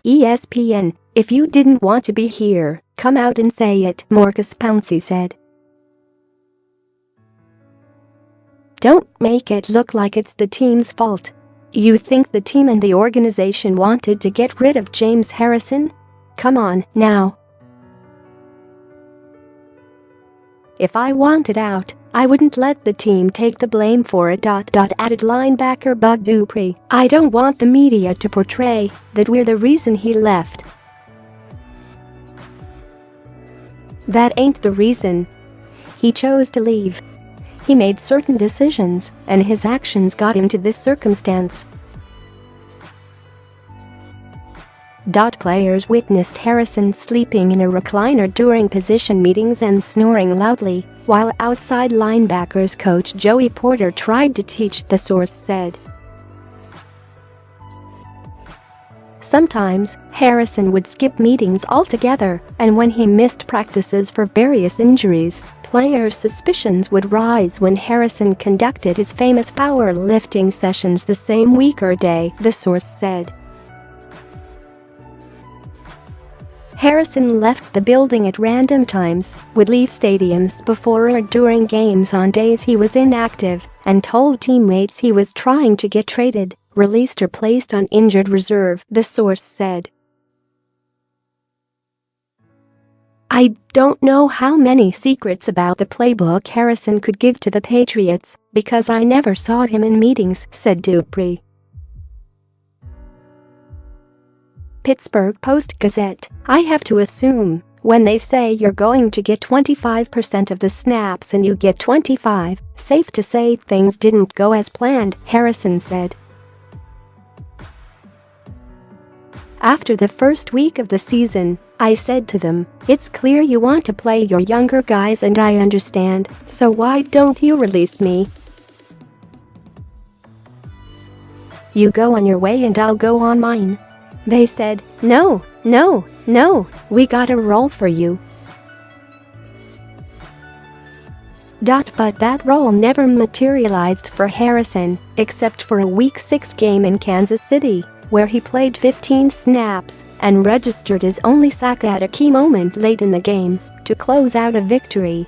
ESPN, "If you didn't want to be here, come out and say it," Maurkice Pouncey said. "Don't make it look like it's the team's fault. You think the team and the organization wanted to get rid of James Harrison? Come on, now. If I wanted out, I wouldn't let the team take the blame for it," added linebacker Bud Dupree. "I don't want the media to portray that we're the reason he left. That ain't the reason. He chose to leave. He made certain decisions, and his actions got him to this circumstance." Players witnessed Harrison sleeping in a recliner during position meetings and snoring loudly, while outside linebackers coach Joey Porter tried to teach, the source said. Sometimes, Harrison would skip meetings altogether, and when he missed practices for various injuries, players' suspicions would rise when Harrison conducted his famous powerlifting sessions the same week or day, the source said. Harrison left the building at random times, would leave stadiums before or during games on days he was inactive, and told teammates he was trying to get traded, released or placed on injured reserve, the source said. "I don't know how many secrets about the playbook Harrison could give to the Patriots, because I never saw him in meetings," said Dupree. Pittsburgh Post-Gazette, "I have to assume, when they say you're going to get 25% of the snaps and you get 25, safe to say things didn't go as planned," Harrison said. "After the first week of the season, I said to them, it's clear you want to play your younger guys and I understand, so why don't you release me? You go on your way and I'll go on mine. They said, no, we got a role for you." But that role never materialized for Harrison, except for a Week 6 game in Kansas City, where he played 15 snaps and registered his only sack at a key moment late in the game to close out a victory.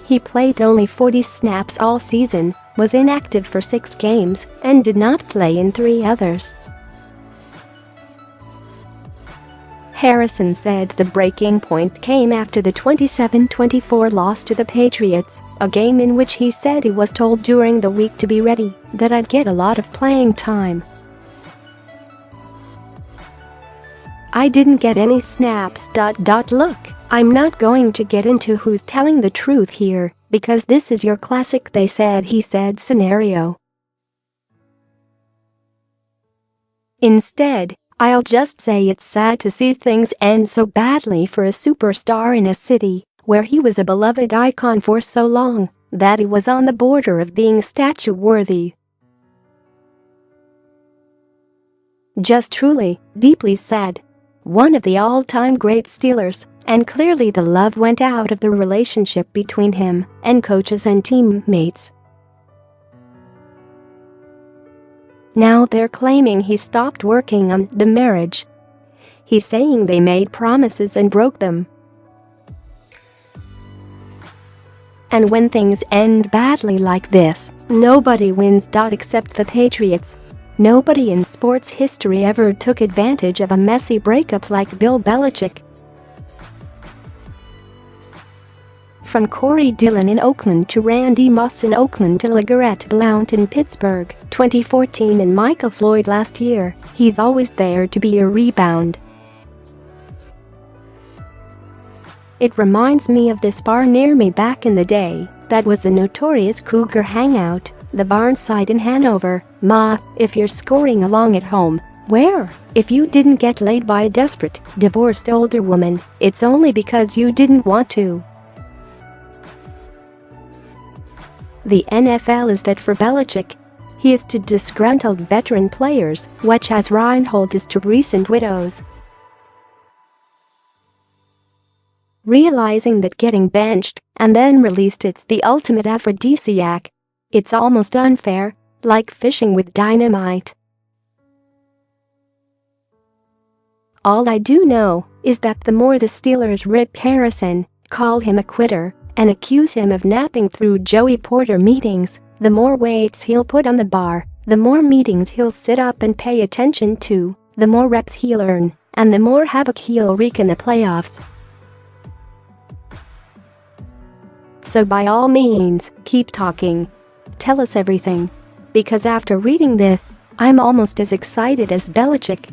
He played only 40 snaps all season, was inactive for 6 games, and did not play in 3 others. Harrison said the breaking point came after the 27-24 loss to the Patriots, a game in which he said he was told during the week to be ready, that I'd get a lot of playing time. "I didn't get any snaps. Look, I'm not going to get into who's telling the truth here, because this is your classic they said he said scenario. Instead, I'll just say it's sad to see things end so badly for a superstar in a city where he was a beloved icon for so long that he was on the border of being statue-worthy. Just truly, deeply sad. One of the all-time great Steelers, and clearly the love went out of the relationship between him and coaches and teammates. Now they're claiming he stopped working on the marriage. He's saying they made promises and broke them. And when things end badly like this, nobody wins. Except the Patriots. Nobody in sports history ever took advantage of a messy breakup like Bill Belichick. From Corey Dillon in Oakland to Randy Moss in Oakland to LeGarrette Blount in Pittsburgh, 2014 and Michael Floyd last year, he's always there to be a rebound. It reminds me of this bar near me back in the day that was a notorious Cougar hangout, the Barnside in Hanover. Ma, if you're scoring along at home, where? If you didn't get laid by a desperate, divorced older woman, it's only because you didn't want to. The NFL is that for Belichick. He is to disgruntled veteran players, which as Reinhold is to recent widows. Realizing that getting benched and then released it's the ultimate aphrodisiac. It's almost unfair, like fishing with dynamite. All I do know is that the more the Steelers rip Harrison, call him a quitter, and accuse him of napping through Joey Porter meetings, the more weights he'll put on the bar, the more meetings he'll sit up and pay attention to, the more reps he'll earn, and the more havoc he'll wreak in the playoffs. So by all means, keep talking. Tell us everything. Because after reading this, I'm almost as excited as Belichick.